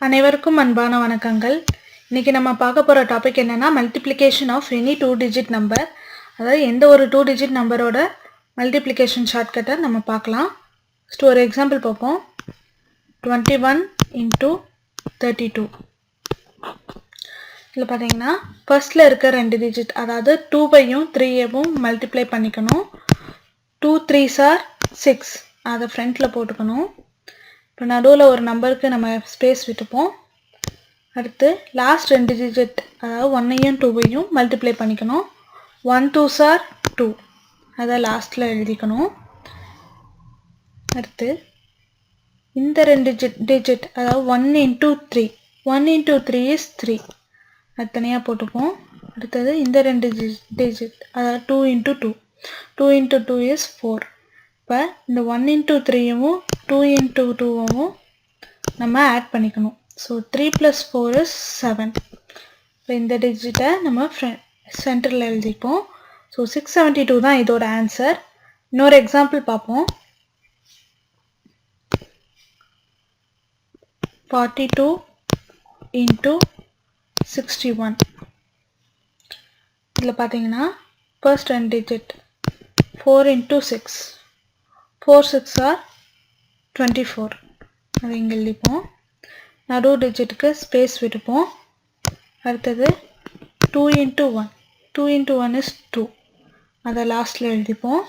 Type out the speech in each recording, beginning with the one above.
அனைவருக்கும் அன்பான வணக்கங்கள். இன்னைக்கு நம்ம பார்க்க போகிற டாபிக் என்னன்னா multiplication of any 2 digit number. அதாவது எந்த ஒரு 2 டிஜிட் நம்பரோட மல்டிப்ளிகேஷன் ஷார்ட்கட்டை நம்ம பார்க்கலாம். ஃபஸ்ட்டு ஒரு எக்ஸாம்பிள் பார்ப்போம். 21 into 32. இதில் பார்த்தீங்கன்னா ஃபர்ஸ்டில் இருக்க 2 டிஜிட், அதாவது 2வையும் 3ஐயும் மல்டிப்ளை பண்ணிக்கணும். 2 3s are 6, அதை ஃப்ரண்ட்டில் போட்டுக்கணும். இப்போ நடுவில் ஒரு நம்பருக்கு நம்ம ஸ்பேஸ் விட்டுப்போம். அடுத்து லாஸ்ட் 2 டிஜிட், அதாவது 1ஐயும் 2வையும் மல்டிப்ளை பண்ணிக்கணும். 1 2s are 2, அதை லாஸ்ட்டில் எழுதிக்கணும். அடுத்து இந்த 2 டிஜிட், அதாவது 1 into 3, 1 into 3 is 3, அது தனியாக போட்டுப்போம். அடுத்தது இந்த 2 டிஜிட், அதாவது 2 into 2, 2 into 2 is 4. இப்போ இந்த 1 into 3யும் 2 into 2வும் நம்ம ஆட் பண்ணிக்கணும். So 3 plus 4 is 7. இப்போ இந்த டிஜிட்டை நம்ம சென்டரில் எழுதிப்போம். ஸோ 672 தான் இதோட ஆன்சர். இன்னொரு எக்ஸாம்பிள் பார்ப்போம். 42 into 61. இதில் பார்த்தீங்கன்னா ஃபர்ஸ்ட் 2 டிஜிட் 4 into 6, 4 6 are 24, அது இங்கே எழுதிப்போம். நடு டிஜிட்டுக்கு ஸ்பேஸ் விட்டுப்போம். அடுத்தது 2 into 1, 2 into 1 is 2, அதை லாஸ்ட்டில் எழுதிப்போம்.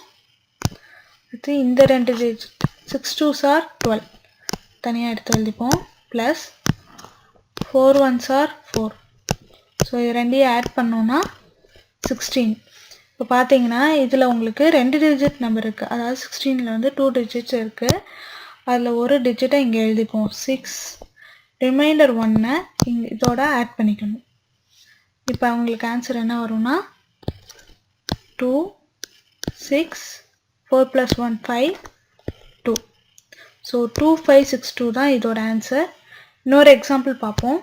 அடுத்து இந்த 2 டிஜிட் 6 2s are 12, தனியாக எடுத்து எழுதிப்போம். Plus 4 1s are 4. ஸோ இது ரெண்டையும் ஆட் பண்ணோன்னா 16. இப்போ பார்த்தீங்கன்னா இதில் உங்களுக்கு 2 டிஜிட் நம்பர் இருக்குது, அதாவது 16ல் வந்து 2 டிஜிட்ஸ் இருக்குது. அதில் ஒரு டிஜிட்டை இங்கே எழுதிப்போம் 6, ரிமைண்டர் 1-ஐ இங்கே இதோட ஆட் பண்ணிக்கணும். இப்போ அவங்களுக்கு ஆன்சர் என்ன வரும்னா 2 6 4 plus 1 5 2. ஸோ 2562 தான் இதோட ஆன்சர். இன்னொரு எக்ஸாம்பிள் பார்ப்போம்.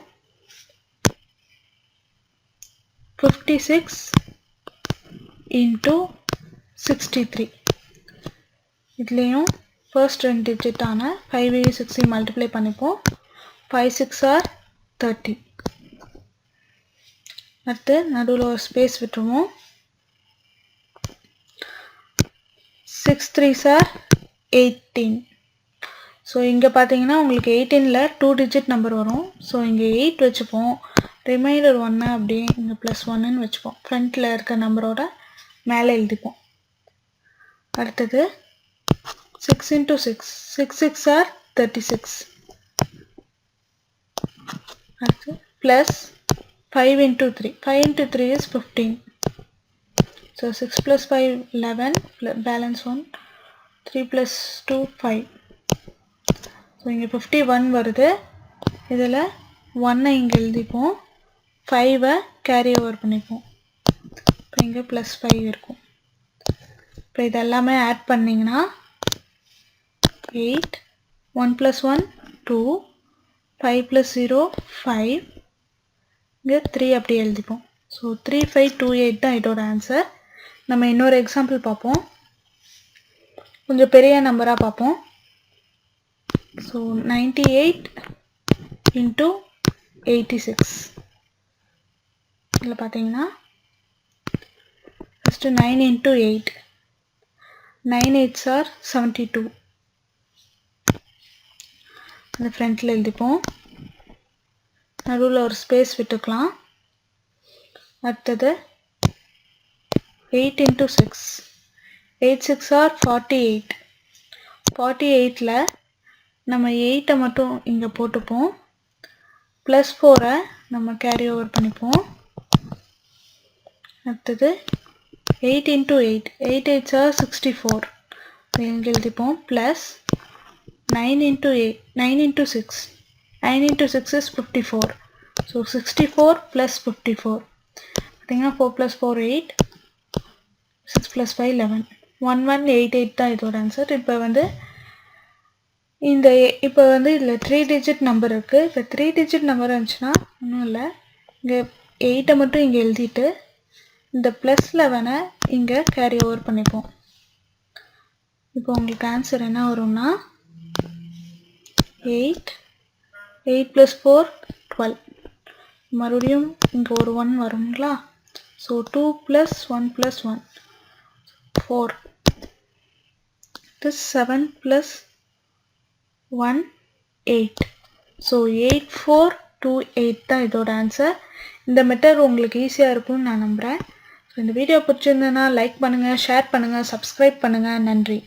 56 into 63. இதுலேயும் ஃபர்ஸ்ட் 2 டிஜிட்டான 5ஐயும் 6ஐயும் மல்டிப்ளை பண்ணிப்போம். 5 6 are 30. அடுத்து நடுவில் ஒரு ஸ்பேஸ் விட்டுருவோம். 6 3s are 18. ஸோ இங்கே பார்த்தீங்கன்னா உங்களுக்கு 18ல் 2 டிஜிட் நம்பர் வரும். ஸோ இங்கே 8 வச்சுப்போம். ரிமைண்டர் 1 அப்படியே இங்கே +1ன்னு வச்சுப்போம். ஃப்ரண்ட்டில் இருக்க நம்பரோட மேலே எழுதிப்போம். அடுத்தது 6 into 6, 6 6 are 36. அடுத்து plus 5 into 3, 5 into 3 is 15. So 6 plus 5 11, balance 1, 3 plus 2 5. So இங்கே 51 வருது. இதில் 1ஐ இங்கே எழுதிப்போம், 5ஐ கேரி ஓவர் பண்ணிப்போம். இப்போ இங்கே +5 இருக்கும். இப்போ இதெல்லாமே ஆட் பண்ணிங்கன்னா 8, 1 plus 1 2, 5 plus 0 5, இங்கே 3 அப்படி எழுதிப்போம். ஸோ 3528 தான் இதோட ஆன்சர். நம்ம இன்னொரு எக்ஸாம்பிள் பார்ப்போம். கொஞ்சம் பெரிய நம்பராக பார்ப்போம். So 98 into 86. இதில் பார்த்தீங்கன்னா ஃபஸ்ட்டு 9 into 8, 9 8s are 72, அந்த ஃப்ரண்ட்டில் எழுதிப்போம். நடுவில் ஒரு ஸ்பேஸ் விட்டுக்கலாம். அடுத்தது 8 into 6, 8 6 are 48. 48ல் நம்ம 8ஐ மட்டும் இங்கே போட்டுப்போம். +4ஐ நம்ம கேரி ஓவர் பண்ணிப்போம். அடுத்தது 8 into 8, 8 8s are 64, இங்கே எழுதிப்போம். Plus 9 into 8, 9 into 6, 9 into 6 is 54. So 64 + 54 பார்த்தீங்கன்னா 4 + 4 8, 6 + 5 11, 1188 தான் இதோட ஆன்சர். இப்போ வந்து இதில் 3 டிஜிட் நம்பர் இருக்குது. இப்போ 3 டிஜிட் நம்பர் இருந்துச்சுன்னா ஒன்றும் இல்லை, இங்கே 8ஐ மட்டும் இங்கே எழுதிட்டு இந்த +11ஐ இங்கே கேரி ஓவர் பண்ணிப்போம். இப்போ உங்களுக்கு ஆன்சர் என்ன வரும்னா 8 8 plus 4 12. மறுபடியும் இங்க ஒரு 1 வருங்களா? So 2 plus 1 plus 1 4. This 7 plus 1 8. So 8 4 2 8 தான் இதோட ஆன்சர். இந்த மெத்தட் உங்களுக்கு ஈஸியா இருக்கும்னு நான் நம்புறேன். இந்த வீடியோ பிடிச்சிருந்ததுன்னா லைக் பண்ணுங்க, ஷேர் பண்ணுங்க, சப்ஸ்கிரைப் பண்ணுங்க. நன்றி.